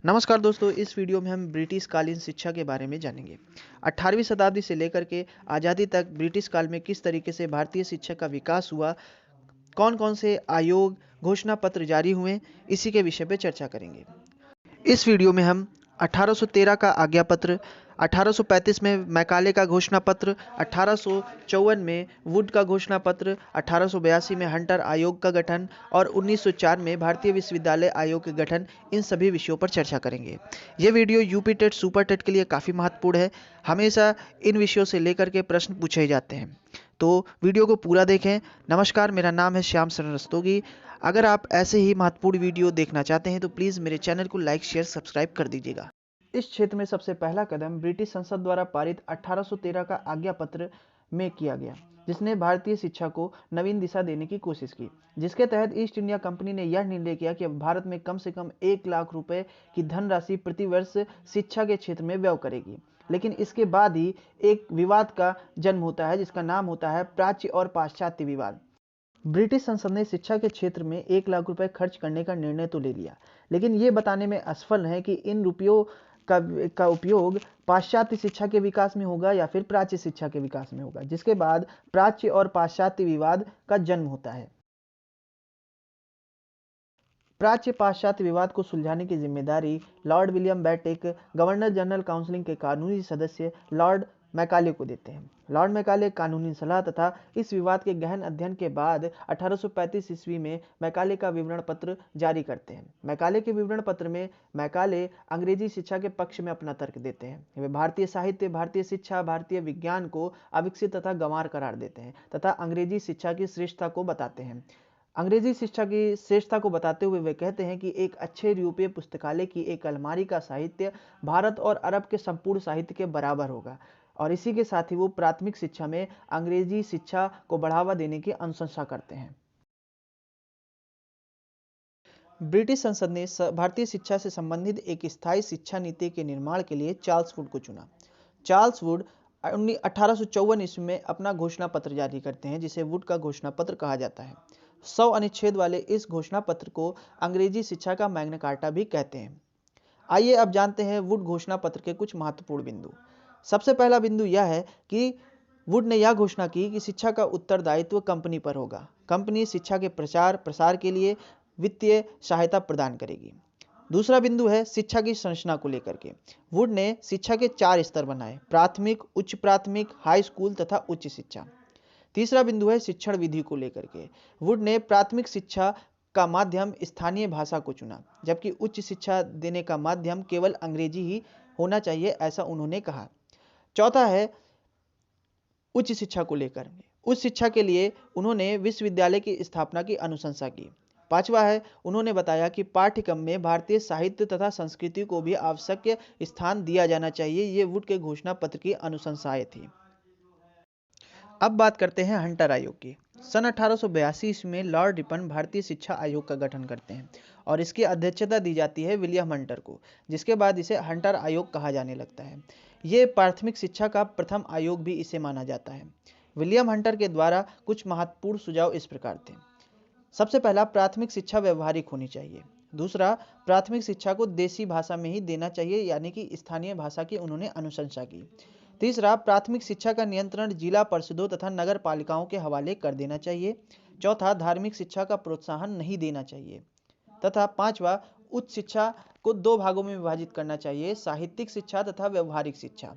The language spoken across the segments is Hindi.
नमस्कार दोस्तों, इस वीडियो में हम ब्रिटिश कालीन शिक्षा के बारे में जानेंगे। 18वीं शताब्दी से लेकर के आज़ादी तक ब्रिटिश काल में किस तरीके से भारतीय शिक्षा का विकास हुआ, कौन-कौन से आयोग, घोषणा पत्र जारी हुए, इसी के विषय पे चर्चा करेंगे। इस वीडियो में हम 1813 का आज्ञा पत्र, 1835 में मैकाले का घोषणा पत्र, 1854 में वुड का घोषणा पत्र, 1882 में हंटर आयोग का गठन और 1904 में भारतीय विश्वविद्यालय आयोग के गठन, इन सभी विषयों पर चर्चा करेंगे। ये video UP TET, super TET के लिए काफ़ी महत्वपूर्ण है। हमेशा इन विषयों से लेकर के प्रश्न पूछे ही जाते हैं, तो वीडियो को पूरा देखें। नमस्कार, मेरा नाम है श्याम शरण रस्तोगी। अगर आप ऐसे ही महत्वपूर्ण वीडियो देखना चाहते हैं तो प्लीज़ मेरे चैनल को लाइक, शेयर, सब्सक्राइब कर दीजिएगा। इस क्षेत्र में सबसे पहला कदम ब्रिटिश संसद द्वारा पारित 1813 का आज्ञा पत्र में किया गया, जिसने भारतीय शिक्षा को नवीन दिशा देने की कोशिश की, जिसके तहत ईस्ट इंडिया कंपनी ने यह निर्णय किया कि अब भारत में कम से कम 1 लाख रुपए की धनराशि प्रति वर्ष शिक्षा के क्षेत्र में व्यय करेगी। लेकिन इसके बाद ही एक विवाद का जन्म होता है, जिसका नाम होता है प्राच्य और पाश्चात्य विवाद। ब्रिटिश संसद ने शिक्षा के क्षेत्र में 1 लाख रुपए खर्च करने का निर्णय तो ले लिया, लेकिन ये बताने में असफल है कि इन रुपयों का उपयोग पाश्चात्य शिक्षा के विकास में होगा या फिर प्राच्य शिक्षा के विकास में होगा, जिसके बाद प्राच्य और पाश्चात्य विवाद का जन्म होता है। प्राच्य पाश्चात्य विवाद को सुलझाने की जिम्मेदारी Lord William Bentinck, governor general council के कानूनी सदस्य लॉर्ड मैकाले को देते हैं। लॉर्ड मैकाले कानूनी सलाह तथा इस विवाद के गहन अध्ययन के बाद 1835 ईस्वी में मैकाले का विवरण पत्र जारी करते हैं। मैकाले के विवरण पत्र में मैकाले अंग्रेजी शिक्षा के पक्ष में अपना तर्क देते हैं। वे भारतीय साहित्य, भारतीय शिक्षा, भारतीय विज्ञान को अविकसित तथा गंवार करार देते हैं तथा अंग्रेजी शिक्षा की श्रेष्ठता को बताते हैं। अंग्रेजी शिक्षा की श्रेष्ठता को बताते हुए वे कहते हैं कि एक अच्छे यूरोपीय पुस्तकालय की एक अलमारी का साहित्य भारत और अरब के संपूर्ण साहित्य के बराबर होगा, और इसी के साथ ही वो प्राथमिक शिक्षा में अंग्रेजी शिक्षा को बढ़ावा देने की अनुशंसा करते हैं। ब्रिटिश संसद ने भारतीय शिक्षा से संबंधित एक स्थायी शिक्षा नीति के निर्माण के लिए चार्ल्स वुड को चुना। चार्ल्स वुड 1854 ईस्वी में अपना घोषणा पत्र जारी करते हैं, जिसे वुड का घोषणा पत्र कहा जाता है। 100 अनुच्छेद वाले इस घोषणा पत्र को अंग्रेजी शिक्षा का मैग्ना कार्टा भी कहते हैं। आइए अब जानते हैं वुड घोषणा पत्र के कुछ महत्वपूर्ण बिंदु। सबसे पहला बिंदु यह है कि वुड ने यह घोषणा की कि शिक्षा का उत्तरदायित्व कंपनी पर होगा। कंपनी शिक्षा के प्रचार प्रसार के लिए वित्तीय सहायता प्रदान करेगी। दूसरा बिंदु है शिक्षा की संरचना को लेकर के। वुड ने शिक्षा के 4 स्तर बनाए: प्राथमिक, उच्च प्राथमिक, हाई स्कूल तथा उच्च शिक्षा। तीसरा बिंदु है शिक्षण विधि को लेकर के। वुड ने प्राथमिक शिक्षा का माध्यम स्थानीय भाषा को चुना, जबकि उच्च शिक्षा देने का माध्यम केवल अंग्रेजी ही होना चाहिए, ऐसा उन्होंने कहा। चौथा है उच्च शिक्षा को लेकर। उच्च शिक्षा के लिए उन्होंने विश्वविद्यालय की स्थापना की अनुशंसा की। पांचवा है उन्होंने बताया कि पाठ्यक्रम में भारतीय साहित्य तथा संस्कृति को भी आवश्यक स्थान दिया जाना चाहिए। ये वुड के घोषणा पत्र की अनुशंसाएं थी। अब बात करते हैं हंटर आयोग की। सन 1882 ईस्वी में लॉर्ड रिपन भारतीय शिक्षा आयोग का गठन करते हैं और इसकी अध्यक्षता दी जाती है विलियम हंटर को, जिसके बाद इसे हंटर आयोग कहा जाने लगता है। ये प्राथमिक शिक्षा का प्रथम आयोग भी इसे माना जाता है। विलियम हंटर के द्वारा कुछ महत्वपूर्ण सुझाव इस प्रकार थे। सबसे पहला, प्राथमिक शिक्षा व्यवहारिक होनी चाहिए। दूसरा, प्राथमिक शिक्षा को देसी भाषा में ही देना चाहिए, यानी कि स्थानीय भाषा की उन्होंने अनुशंसा की। तीसरा, प्राथमिक शिक्षा का नियंत्रण जिला परिषदों तथा नगर पालिकाओं के हवाले कर देना चाहिए। चौथा, धार्मिक शिक्षा का प्रोत्साहन नहीं देना चाहिए। तथा पांचवा, उच्च शिक्षा को 2 भागों में विभाजित करना चाहिए: साहित्यिक शिक्षा तथा व्यवहारिक शिक्षा।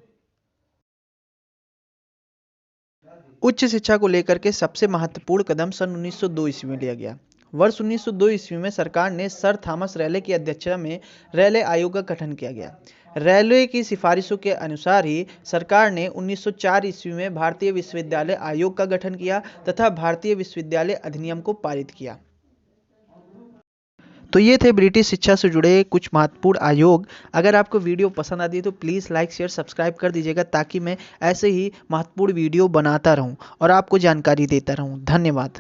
उच्च शिक्षा को लेकर के सबसे महत्वपूर्ण कदम सन 1902 ईस्वी में लिया गया। वर्ष 1902 ईस्वी में सरकार ने सर थॉमस रैले की अध्यक्षता में रैले आयोग का गठन किया गया। रैले की सिफारिशों के अनुसार ही सरकार ने 1904 ईस्वी में भारतीय विश्वविद्यालय आयोग का गठन किया तथा भारतीय विश्वविद्यालय अधिनियम को पारित किया। तो ये थे ब्रिटिश शिक्षा से जुड़े कुछ महत्वपूर्ण आयोग। अगर आपको वीडियो पसंद आती है तो प्लीज़ लाइक, शेयर, सब्सक्राइब कर दीजिएगा, ताकि मैं ऐसे ही महत्वपूर्ण वीडियो बनाता रहूं और आपको जानकारी देता रहूं। धन्यवाद।